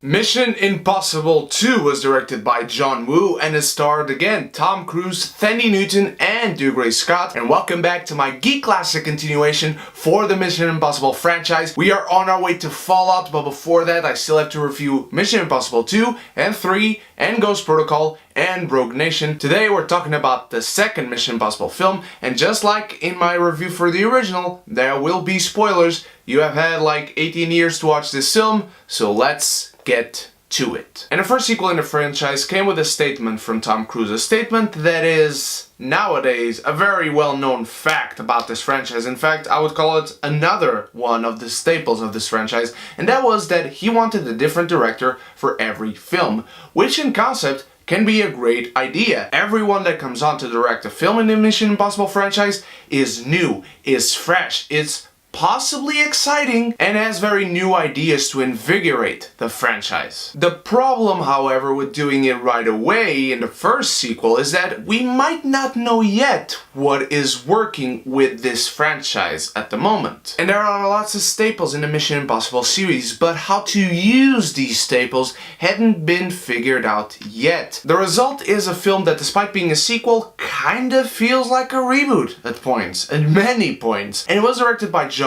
Mission Impossible 2 was directed by John Woo and it starred again Tom Cruise, Thandie Newton and Dougray Scott. And welcome back to my Geek Classic continuation for the Mission Impossible franchise. We are on our way to Fallout, but before that I still have to review Mission Impossible 2 and 3 and Ghost Protocol and Rogue Nation. Today we're talking about the second Mission Impossible film, and just like in my review for the original, there will be spoilers. You have had like 18 years to watch this film, so let's get to it. And the first sequel in the franchise came with a statement from Tom Cruise, a statement that is nowadays a very well-known fact about this franchise. In fact, I would call it another one of the staples of this franchise, and that was that he wanted a different director for every film, which in concept can be a great idea. Everyone that comes on to direct a film in the Mission Impossible franchise is new, is fresh, is possibly exciting, and has very new ideas to invigorate the franchise. The problem, however, with doing it right away in the first sequel is that we might not know yet what is working with this franchise at the moment. And there are lots of staples in the Mission Impossible series, but how to use these staples hadn't been figured out yet. The result is a film that, despite being a sequel, kind of feels like a reboot at points, at many points. And it was directed by John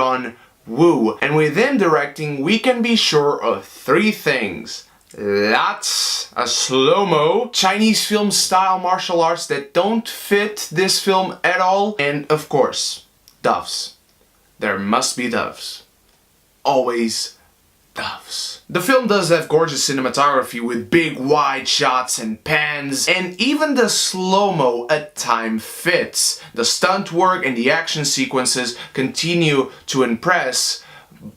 Woo, and with him directing we can be sure of three things: lots of slow-mo, Chinese film style martial arts that don't fit this film at all, and of course, doves. There must be doves. Always doves. The film does have gorgeous cinematography with big wide shots and pans, and even the slow-mo at time fits. The stunt work and the action sequences continue to impress,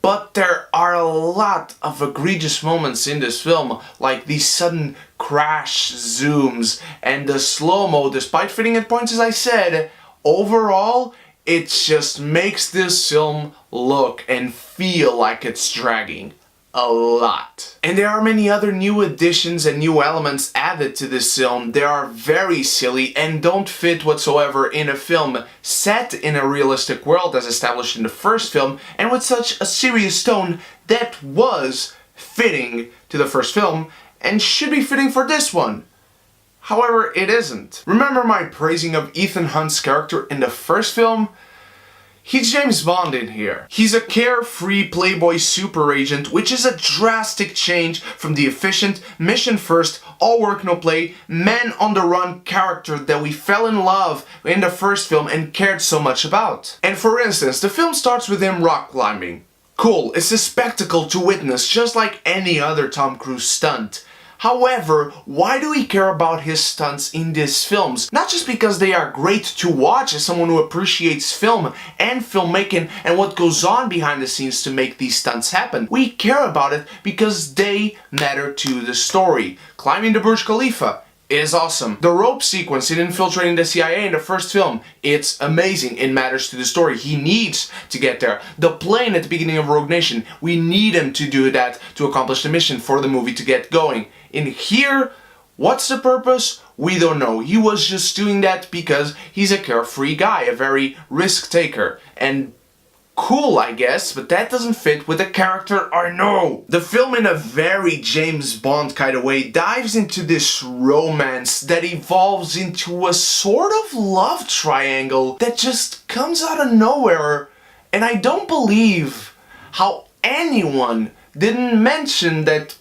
but there are a lot of egregious moments in this film, like these sudden crash zooms and the slow-mo, despite fitting at points as I said. Overall, it just makes this film look and feel like it's dragging a lot. And there are many other new additions and new elements added to this film. They are very silly and don't fit whatsoever in a film set in a realistic world as established in the first film, and with such a serious tone that was fitting to the first film and should be fitting for this one. However, it isn't. Remember my praising of Ethan Hunt's character in the first film? He's James Bond in here. He's a carefree playboy super agent, which is a drastic change from the efficient, mission first, all work no play, man on the run character that we fell in love in the first film and cared so much about. And for instance, the film starts with him rock climbing. Cool, it's a spectacle to witness, just like any other Tom Cruise stunt. However, why do we care about his stunts in these films? Not just because they are great to watch as someone who appreciates film and filmmaking and what goes on behind the scenes to make these stunts happen. We care about it because they matter to the story. Climbing the Burj Khalifa is awesome. The rope sequence in infiltrating the CIA in the first film, it's amazing. It matters to the story. He needs to get there. The plane at the beginning of Rogue Nation, we need him to do that to accomplish the mission for the movie to get going. In here, what's the purpose? We don't know. He was just doing that because he's a carefree guy, a very risk taker. And cool, I guess, but that doesn't fit with the character, I know. The film, in a very James Bond kind of way, dives into this romance that evolves into a sort of love triangle that just comes out of nowhere. And I don't believe how anyone didn't mention that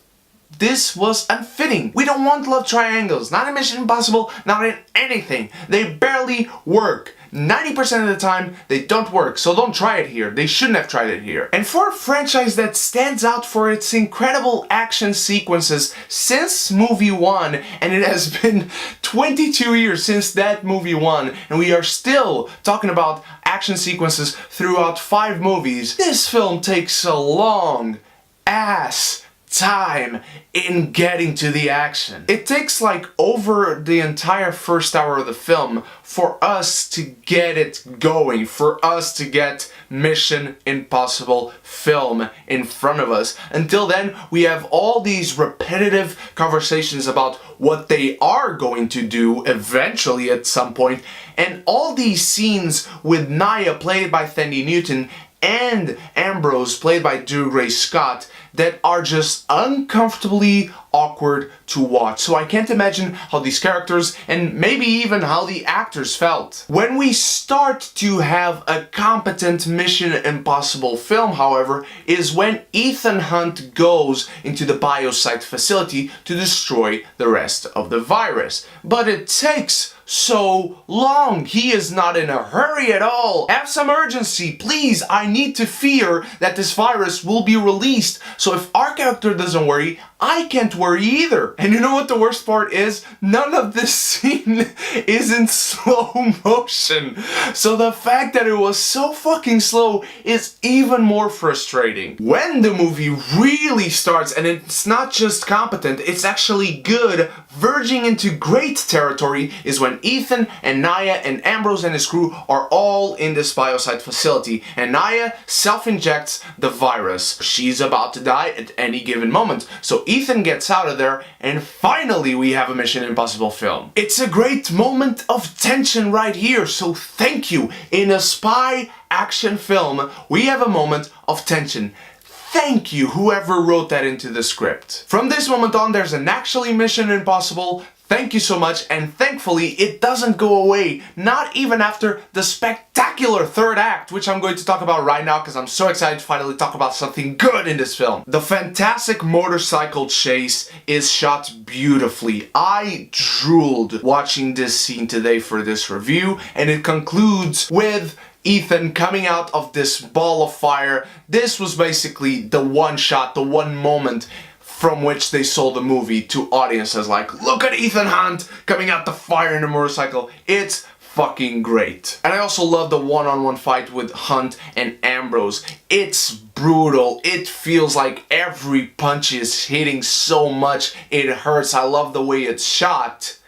this was unfitting. We don't want love triangles, not in Mission Impossible, not in anything. They barely work. 90% of the time, they don't work, so don't try it here. They shouldn't have tried it here. And for a franchise that stands out for its incredible action sequences since movie 1, and it has been 22 years since that movie 1, and we are still talking about action sequences throughout 5 movies, this film takes a long ass time in getting to the action. It takes like over the entire first hour of the film for us to get it going, for us to get Mission Impossible film in front of us. Until then, we have all these repetitive conversations about what they are going to do eventually at some point, and all these scenes with Naya, played by Thandie Newton, and Ambrose, played by Dougray Scott, that are just uncomfortably awkward to watch. So I can't imagine how these characters and maybe even how the actors felt. When we start to have a competent Mission Impossible film, however, is when Ethan Hunt goes into the biosite facility to destroy the rest of the virus. But it takes so long. He is not in a hurry at all. Have some urgency, please. I need to fear that this virus will be released. So if our character doesn't worry, I can't worry either. And you know what the worst part is? None of this scene is in slow motion. So the fact that it was so fucking slow is even more frustrating. When the movie really starts, and it's not just competent, it's actually good, verging into great territory, is when Ethan and Naya and Ambrose and his crew are all in this biosite facility, and Naya self-injects the virus. She's about to die at any given moment. So Ethan gets out of there, and finally we have a Mission Impossible film. It's a great moment of tension right here, so thank you. In a spy action film, we have a moment of tension. Thank you, whoever wrote that into the script. From this moment on, there's an actually Mission Impossible. Thank you so much, and thankfully it doesn't go away, not even after the spectacular third act, which I'm going to talk about right now because I'm so excited to finally talk about something good in this film. The fantastic motorcycle chase is shot beautifully. I drooled watching this scene today for this review, and it concludes with Ethan coming out of this ball of fire. This was basically the one shot, the one moment from which they sold the movie to audiences, like, look at Ethan Hunt coming out the fire in a motorcycle. It's fucking great. And I also love the one-on-one fight with Hunt and Ambrose. It's brutal. It feels like every punch is hitting so much it hurts. I love the way it's shot.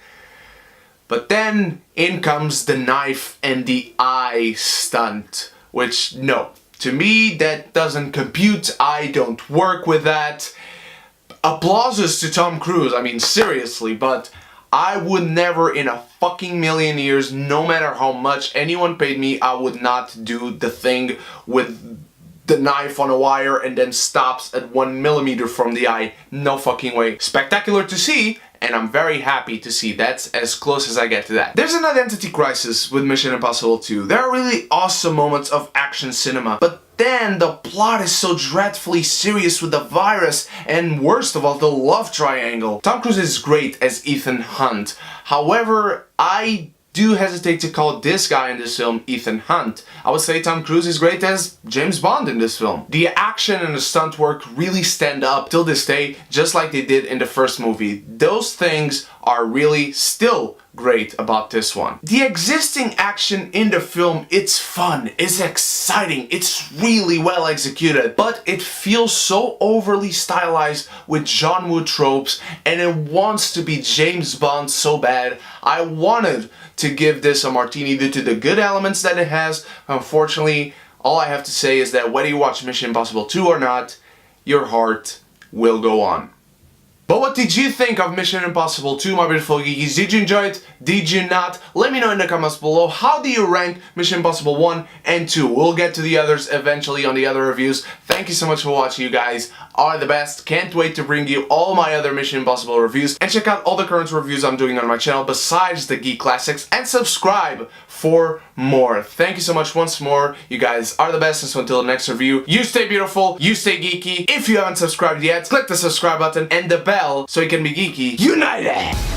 But then in comes the knife and the eye stunt, which, no, to me that doesn't compute. I don't work with that. Applauses to Tom Cruise, I mean seriously, but I would never in a fucking million years, no matter how much anyone paid me, I would not do the thing with the knife on a wire and then stops at 1 millimeter from the eye. No fucking way. Spectacular to see, and I'm very happy to see. That's as close as I get to that. There's an identity crisis with Mission Impossible 2. There are really awesome moments of action cinema, but then the plot is so dreadfully serious with the virus, and worst of all, the love triangle. Tom Cruise is great as Ethan Hunt. However, I do hesitate to call this guy in this film Ethan Hunt. I would say Tom Cruise is great as James Bond in this film. The action and the stunt work really stand up till this day, just like they did in the first movie. Those things are really still great about this one. The existing action in the film, it's fun, it's exciting, it's really well executed, but it feels so overly stylized with John Woo tropes, and it wants to be James Bond so bad. I wanted to give this a martini due to the good elements that it has. Unfortunately, all I have to say is that whether you watch Mission Impossible 2 or not, your heart will go on. But what did you think of Mission Impossible 2, my beautiful geekies? Did you enjoy it? Did you not? Let me know in the comments below. How do you rank Mission Impossible 1 and 2? We'll get to the others eventually on the other reviews. Thank you so much for watching. You guys are the best. Can't wait to bring you all my other Mission Impossible reviews. And check out all the current reviews I'm doing on my channel besides the Geek Classics. And subscribe for more. Thank you so much once more. You guys are the best. And so until the next review, you stay beautiful, you stay geeky. If you haven't subscribed yet, click the subscribe button and the bell so you can be geeky united.